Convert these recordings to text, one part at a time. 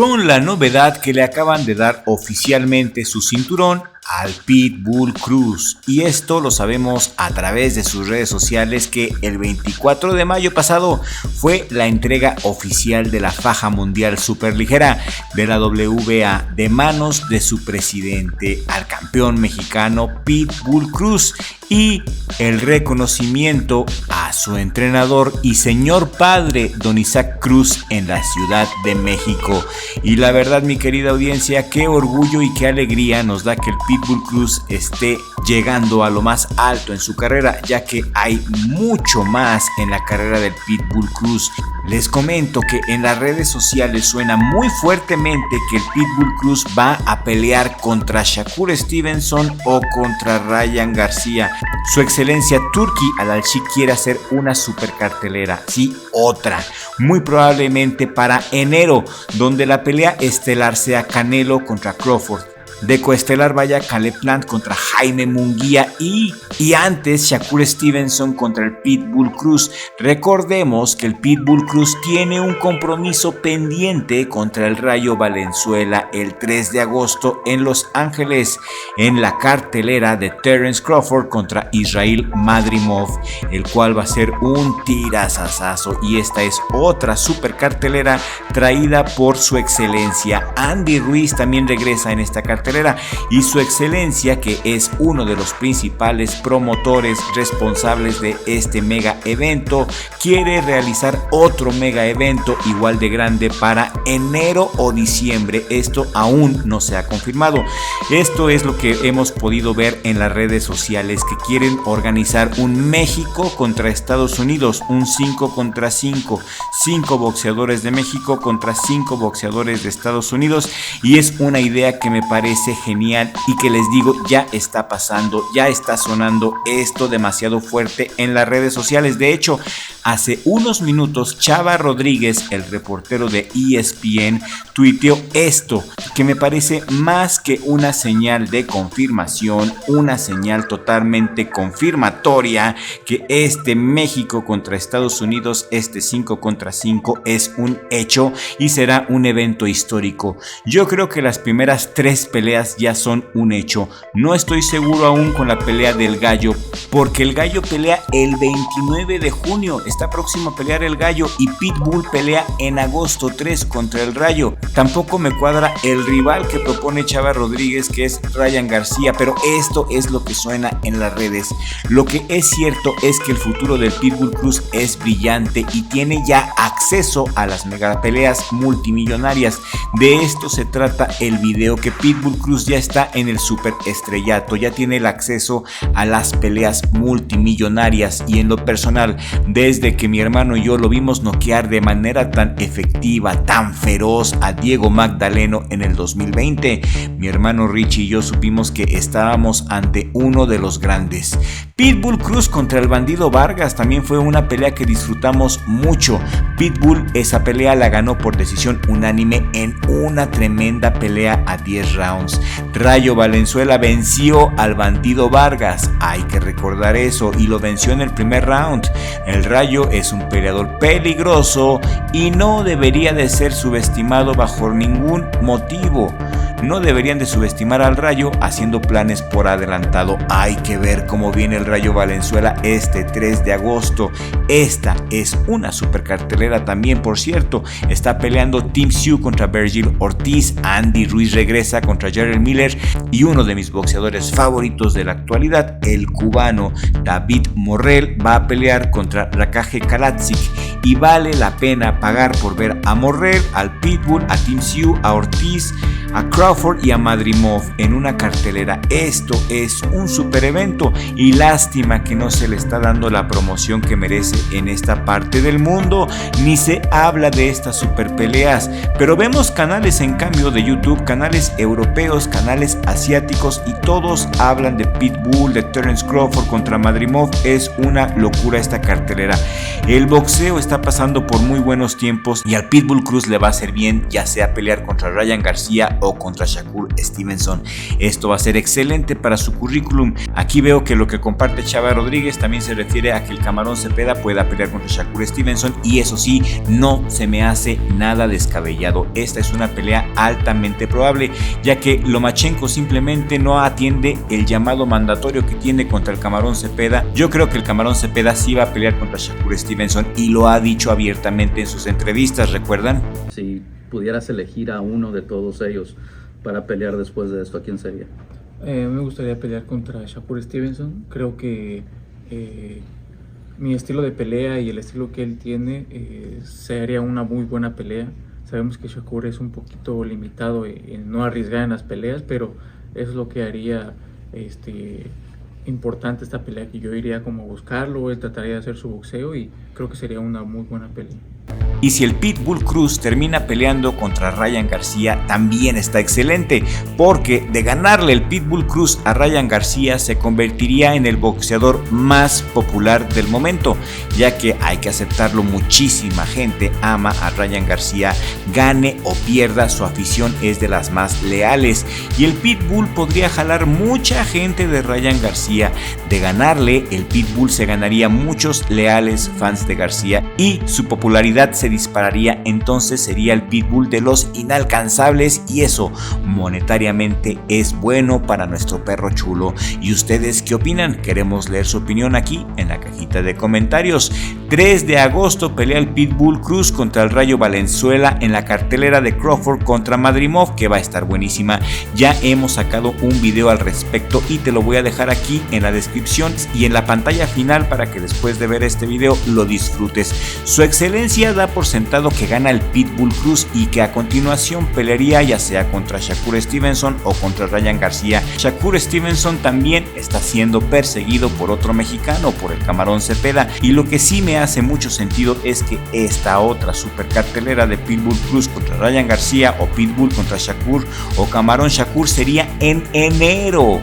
con la novedad que le acaban de dar oficialmente su cinturón al Pitbull Cruz, y esto lo sabemos a través de sus redes sociales, que el 24 de mayo pasado fue la entrega oficial de la faja mundial superligera de la WBA de manos de su presidente al campeón mexicano Pitbull Cruz, y el reconocimiento a su entrenador y señor padre Don Isaac Cruz en la Ciudad de México. Y la verdad, mi querida audiencia, qué orgullo y qué alegría nos da que el Pitbull Cruz esté llegando a lo más alto en su carrera, ya que hay mucho más en la carrera del Pitbull Cruz. Les comento que en las redes sociales suena muy fuertemente que el Pitbull Cruz va a pelear contra Shakur Stevenson o contra Ryan García. Su excelencia Turki Al-Alchi quiere hacer una super cartelera, sí, otra, muy probablemente para enero, donde la pelea estelar sea Canelo contra Crawford. De coestelar vaya Caleb Plant contra Jaime Munguía y antes Shakur Stevenson contra el Pitbull Cruz. Recordemos que el Pitbull Cruz tiene un compromiso pendiente contra el Rayo Valenzuela el 3 de agosto en Los Ángeles, en la cartelera de Terence Crawford contra Israel Madrimov, el cual va a ser un tirazazazo, y esta es otra super cartelera traída por su excelencia. Andy Ruiz también regresa en esta cartelera, y su excelencia, que es uno de los principales promotores responsables de este mega evento, quiere realizar otro mega evento igual de grande para enero o diciembre. Esto aún no se ha confirmado. Esto es lo que hemos podido ver en las redes sociales, que quieren organizar un México contra Estados Unidos, un 5 contra 5, 5 boxeadores de México contra 5 boxeadores de Estados Unidos, y es una idea que me parece genial y que les digo, ya está pasando, ya está sonando esto demasiado fuerte en las redes sociales. De hecho, hace unos minutos Chava Rodríguez, el reportero de ESPN, tuiteó esto, que me parece más que una señal de confirmación, una señal totalmente confirmatoria que este México contra Estados Unidos, este 5 contra 5 es un hecho y será un evento histórico. Yo creo que las primeras 3 peleas ya son un hecho. No estoy seguro aún con la pelea del Gallo, porque el Gallo pelea el 29 de junio, está próximo a pelear el Gallo, y Pitbull pelea en agosto 3 contra el Rayo. Tampoco me cuadra el rival que propone Chava Rodríguez, que es Ryan García, pero esto es lo que suena en las redes. Lo que es cierto es que el futuro del Pitbull Cruz es brillante y tiene ya acceso a las mega peleas multimillonarias. De esto se trata el video, que Pitbull Cruz ya está en el super estrellato, ya tiene el acceso a las peleas multimillonarias, y en lo personal, desde que mi hermano y yo lo vimos noquear de manera tan efectiva, tan feroz a Diego Magdaleno en el 2020, mi hermano Richie y yo supimos que estábamos ante uno de los grandes. Pitbull Cruz contra el Bandido Vargas también fue una pelea que disfrutamos mucho. Pitbull esa pelea la ganó por decisión unánime en una tremenda pelea a 10 rounds. Rayo Valenzuela venció al Bandido Vargas, hay que recordar eso, y lo venció en el primer round. El Rayo es un peleador peligroso y no debería de ser subestimado bajo ningún motivo. No deberían de subestimar al Rayo haciendo planes por adelantado. Hay que ver cómo viene el Rayo Valenzuela este 3 de agosto. Esta es una super cartelera también, por cierto. Está peleando Tim Tszyu contra Vergil Ortiz, Andy Ruiz regresa contra Jarrell Miller, y uno de mis boxeadores favoritos de la actualidad, el cubano David Morrell, va a pelear contra Rakaje Kaladzic. Y vale la pena pagar por ver a Morrell, al Pitbull, a Tim Tszyu, a Ortiz, a Crawford y a Madrimov en una cartelera. Esto es un super evento, y lástima que no se le está dando la promoción que merece en esta parte del mundo, ni se habla de estas super peleas. Pero vemos canales en cambio de YouTube, canales europeos, canales asiáticos, y todos hablan de Pitbull, de Terence Crawford contra Madrimov. Es una locura esta cartelera. El boxeo está pasando por muy buenos tiempos, y al Pitbull Cruz le va a hacer bien, ya sea pelear contra Ryan García o contra Shakur Stevenson. Esto va a ser excelente para su currículum. Aquí veo que lo que comparte Chava Rodríguez también se refiere a que el Camarón Cepeda pueda pelear contra Shakur Stevenson, y eso sí, no se me hace nada descabellado. Esta es una pelea altamente probable, ya que Lomachenko simplemente no atiende el llamado mandatorio que tiene contra el Camarón Cepeda. Yo creo que el Camarón Cepeda sí va a pelear contra Shakur Stevenson y lo ha dicho abiertamente en sus entrevistas, ¿recuerdan? Si pudieras elegir a uno de todos ellos para pelear después de esto, ¿a quién sería? Me gustaría pelear contra Shakur Stevenson. Creo que mi estilo de pelea y el estilo que él tiene sería una muy buena pelea. Sabemos que Shakur es un poquito limitado en no arriesgar en las peleas, pero eso es lo que haría importante esta pelea, que yo iría como a buscarlo, él trataría de hacer su boxeo y creo que sería una muy buena pelea. Y si el Pitbull Cruz termina peleando contra Ryan García, también está excelente, porque de ganarle el Pitbull Cruz a Ryan García se convertiría en el boxeador más popular del momento, ya que hay que aceptarlo, muchísima gente ama a Ryan García, gane o pierda, su afición es de las más leales, y el Pitbull podría jalar mucha gente de Ryan García. De ganarle, el Pitbull se ganaría muchos leales fans de García y su popularidad se dispararía. Entonces sería el Pitbull de los inalcanzables, y eso monetariamente es bueno para nuestro perro chulo. ¿Y ustedes qué opinan? Queremos leer su opinión aquí en la cajita de comentarios. 3 de agosto pelea el Pitbull Cruz contra el Rayo Valenzuela en la cartelera de Crawford contra Madrimov, que va a estar buenísima. Ya hemos sacado un video al respecto y te lo voy a dejar aquí en la descripción y en la pantalla final para que después de ver este video lo disfrutes. Su excelencia da por sentado que gana el Pitbull Cruz y que a continuación pelearía ya sea contra Shakur Stevenson o contra Ryan García. Shakur Stevenson también está siendo perseguido por otro mexicano, por el Camarón Cepeda, y lo que sí me hace mucho sentido es que esta otra super cartelera de Pitbull Cruz contra Ryan García o Pitbull contra Shakur o Camarón Shakur sería en enero.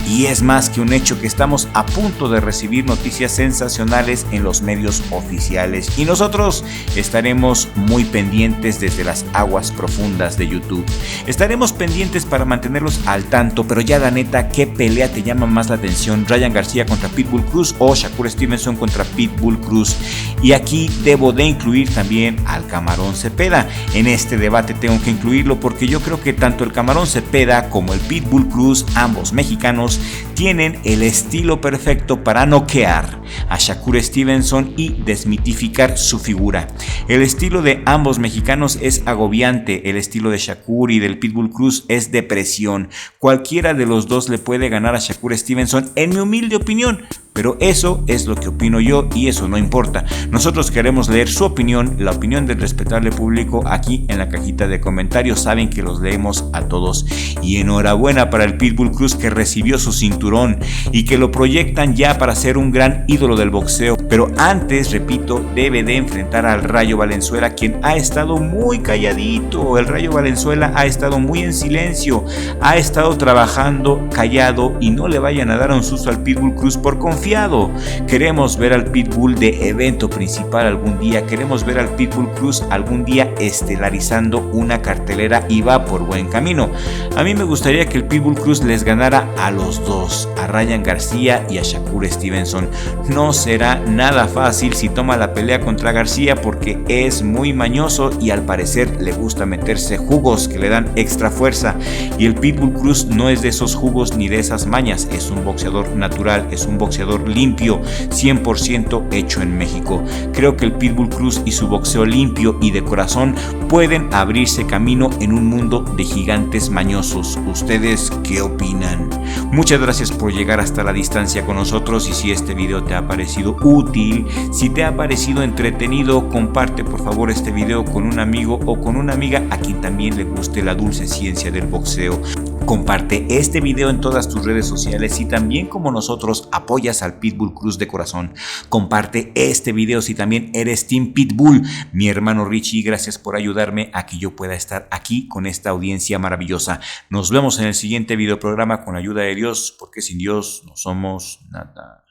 Y es más que un hecho que estamos a punto de recibir noticias sensacionales en los medios oficiales, y nosotros estaremos muy pendientes desde las aguas profundas de YouTube. Estaremos pendientes para mantenerlos al tanto, pero ya la neta, ¿qué pelea te llama más la atención? ¿Ryan García contra Pitbull Cruz o Shakur Stevenson contra Pitbull Cruz? Y aquí debo de incluir también al Camarón Cepeda. En este debate tengo que incluirlo porque yo creo que tanto el Camarón Cepeda como el Pitbull Cruz, ambos mexicanos, tienen el estilo perfecto para noquear a Shakur Stevenson y desmitificar su figura. El estilo de ambos mexicanos es agobiante, el estilo de Shakur y del Pitbull Cruz es de presión. Cualquiera de los dos le puede ganar a Shakur Stevenson, en mi humilde opinión. Pero eso es lo que opino yo y eso no importa. Nosotros queremos leer su opinión, la opinión del respetable público aquí en la cajita de comentarios. Saben que los leemos a todos. Y enhorabuena para el Pitbull Cruz, que recibió su cinturón y que lo proyectan ya para ser un gran ídolo del boxeo. Pero antes, repito, debe de enfrentar al Rayo Valenzuela, quien ha estado muy calladito. El Rayo Valenzuela ha estado muy en silencio, ha estado trabajando callado, y no le vayan a dar un susto al Pitbull Cruz por confiar. Queremos ver al Pitbull de evento principal algún día, queremos ver al Pitbull Cruz algún día estelarizando una cartelera, y va por buen camino. A mí me gustaría que el Pitbull Cruz les ganara a los dos, a Ryan García y a Shakur Stevenson. No será nada fácil si toma la pelea contra García, porque es muy mañoso y al parecer le gusta meterse jugos que le dan extra fuerza, y el Pitbull Cruz no es de esos jugos ni de esas mañas, es un boxeador natural, es un boxeador limpio, 100% hecho en México. Creo que el Pitbull Cruz y su boxeo limpio y de corazón pueden abrirse camino en un mundo de gigantes mañosos. ¿Ustedes qué opinan? Muchas gracias por llegar hasta la distancia con nosotros, y si este video te ha parecido útil, si te ha parecido entretenido, comparte por favor este video con un amigo o con una amiga a quien también le guste la dulce ciencia del boxeo. Comparte este video en todas tus redes sociales y también, como nosotros, apoyas al Pitbull Cruz de corazón. Comparte este video si también eres Team Pitbull. Mi hermano Richie, gracias por ayudarme a que yo pueda estar aquí con esta audiencia maravillosa. Nos vemos en el siguiente video programa con la ayuda de Dios, porque sin Dios no somos nada.